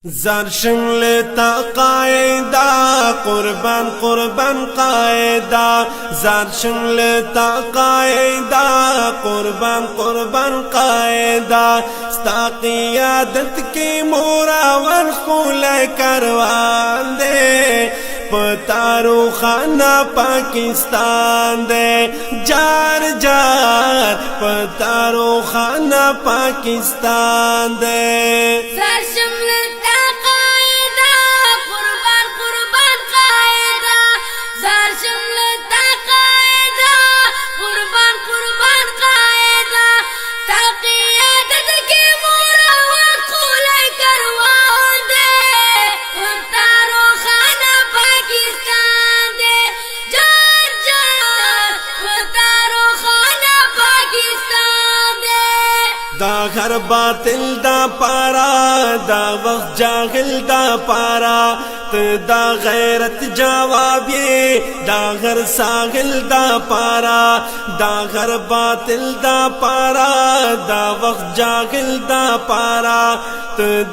زرشم لتا قاعدة قربان قربان قاعدة زرشم لتا قاعدة قربان قربان قاعدة ستا قیادت کی مورا ورخول کروان دے پتارو خانہ پاکستان دے جار جار پتارو خانہ پاکستان دے زرشم لتا قاعدة قربان قربان قاعدة زرشم لتا قاعدة قربان قربان قاعدة تا قیادت کی مورا ورخول کروان دے پتارو خانہ پاکستان دے جار جار پتارو خانہ پاکستان دے دا غر باطل دا پارا دا وقت جاہل دا پارا دا غیرت جواب یہ دا غر ساغل دا پارا دا غر باطل دا پارا دا وقت جاہل دا پارا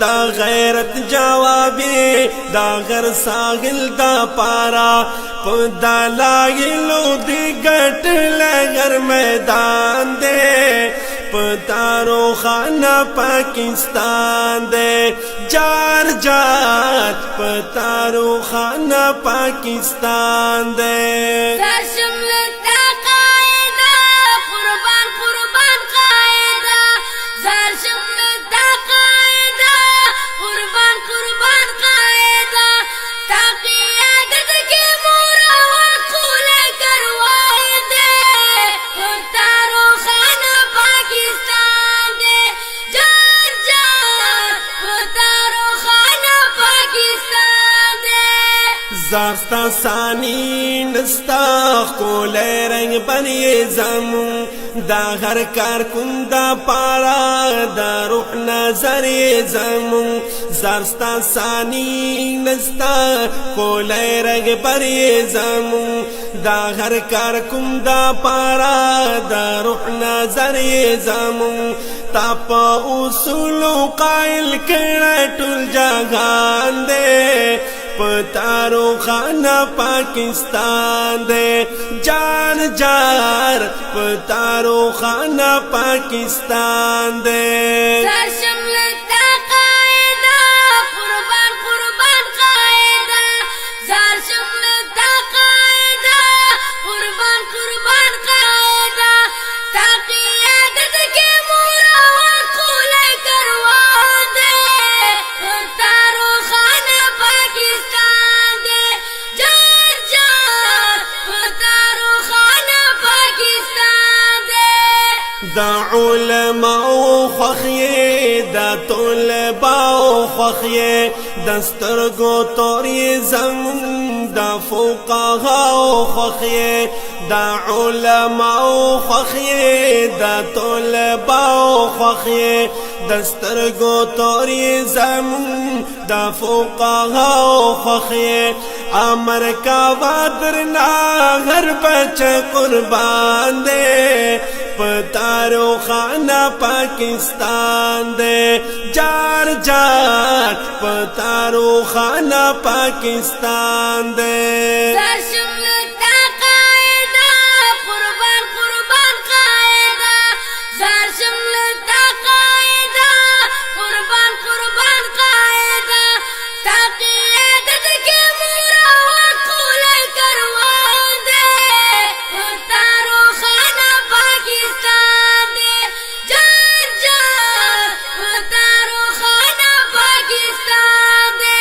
دا غیرت جواب یہ دا غر ساغل دا پارا دا لائلو دی گٹ لگر میدان دے پتارو خانہ پاکستان دے جار جار پتارو خانہ پاکستان دے زرشم لتا قاعدة قربان قربان قاعدة زرشم لتا قاعدة قربان قربان قاعدة تا قیادت کی مورا ورخول کروان دے پتارو خانہ پاکستان دے جار جار پتارو خانہ پاکستان دے زارستا ثانی نستا کولے رنگ بنی زمون دا ہر کار کندا پارا دا روح نظر زمون زارستا ثانی نستا کولے رنگ بنی زمون دا ہر کار کندا پارا دا روح نظر زمون تاپا اصولو قائل کرا ٹل جاگان دے پتارو خانہ پاکستان دے جار جار پتارو خانہ پاکستان دے زرشم لتا قاعدة قربان قربان قاعدة زرشم لتا قاعدة قربان قربان قاعدة تا قیادت کی مورا ورخول کروان دے پتارو خانہ پاکستان دے جار جار پتارو خانہ پاکستان دے دا علماء خوخیه دا طلباء خوخیه دسترگو توری زمون دا فقهاء خوخیه دا علماء خوخیه دا طلباء خوخیه دسترگو توری زمون دا فقهاء خوخیه امر کا وادرنا ہر بچ قربان دے پتارو خانہ پاکستان دے جار جار پتارو خانہ پاکستان دے زرشم لتا قاعدة قربان قربان قاعدة زرشم لتا قاعدة قربان قربان قاعدة تا قیادت کی مورا ورخول کروان دے پتارو خانہ پاکستان دے جار جار پتارو خانہ پاکستان دے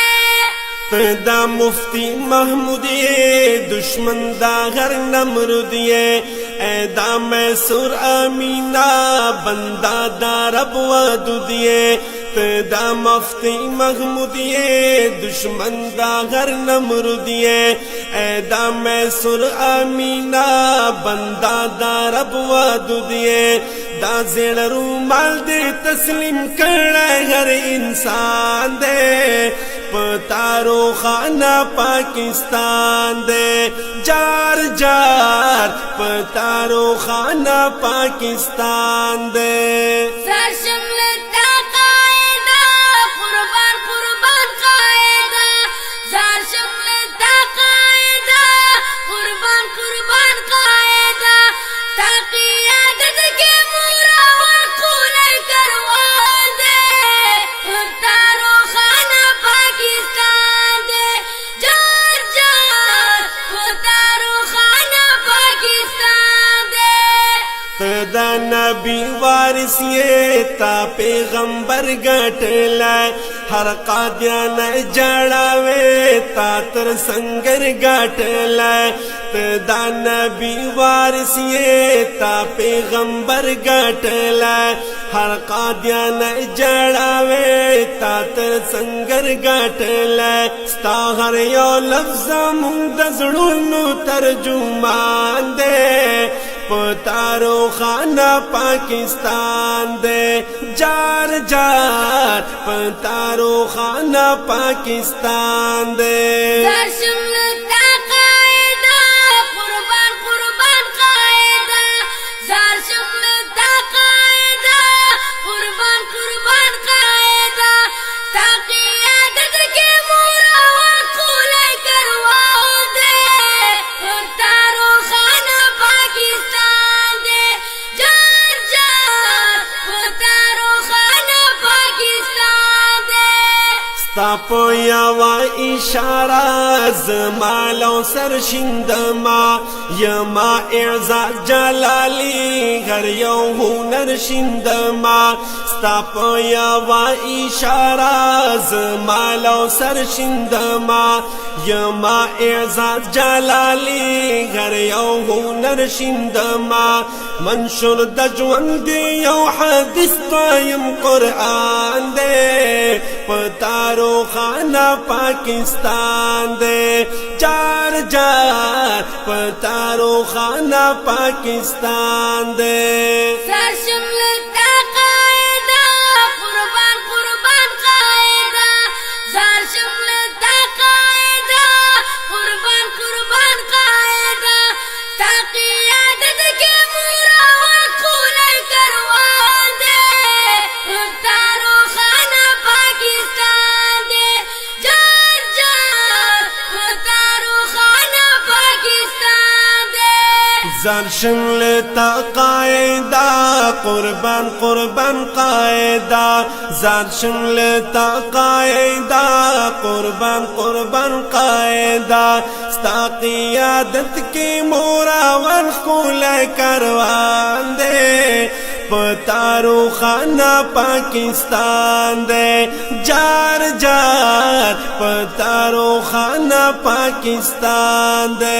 دا مفتی محمود دشمن دا غر نمرود اے دا میسور امینہ بندہ دا رب ودود دا مفتی محمود دشمن دا غر نمرود اے دا میسور امینہ بندہ دا رب ودود دا زیڑ رومال دے تسلیم کرنا ہر انسان دے پتارو خانہ پاکستان دے جار جار پتارو خانہ پاکستان دے زرشم لتا قاعدة قربان قربان نبی وارث یہ تا پیغمبر گٹلا ہر قادیان جڑاوے تا تر سنگر گٹلا دا نبی وارث یہ تا پیغمبر گٹلا ہر قادیان جڑاوے تا تر سنگر گٹلا ستا ہر یو لفظ مونږ د زړونو ترجمان دے پتارو خانہ پاکستان دے جار جار پتارو خانہ پاکستان دے تاپو یوا اشارہ زمالو سر شندما یما اعزاز جلالی گھر یو ہنر شندما تاپو یوا اشارہ زمالو سر شندما یما اعزاز جلالی گھر یو ہنر شندما منشور دجوان دی یو حدیث طایم قرآن دے پتارو خانہ پاکستان دے جار جار پتارو خانہ پاکستان دے زرشن لتا قائدہ قربان قربان قائدہ زرشن لتا قائدہ قربان قربان قائدہ ستا قیادت کی مورا ورخول کروان دے پتارو خانہ پاکستان دے جار جار پتارو خانہ پاکستان دے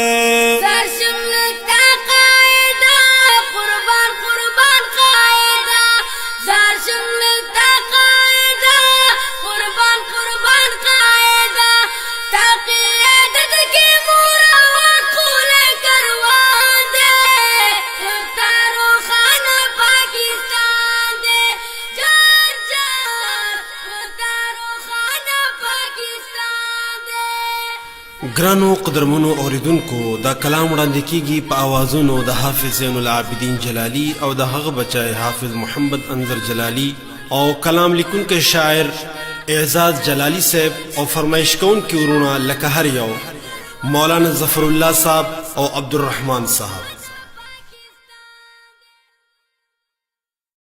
گرانو قدرمنو اوریدونکو دا کلام وړاندې کیږي په اوازونو د حافظ زین العابدین جلالی او د هغه بچای حافظ محمد انظر جلالی او کلام لیکونکي شاعر اعزاز جلالی صاحب او فرمایش کوونکي ورونه لکه هر یو مولانا ظفر الله صاحب او عبدالرحمن صاحب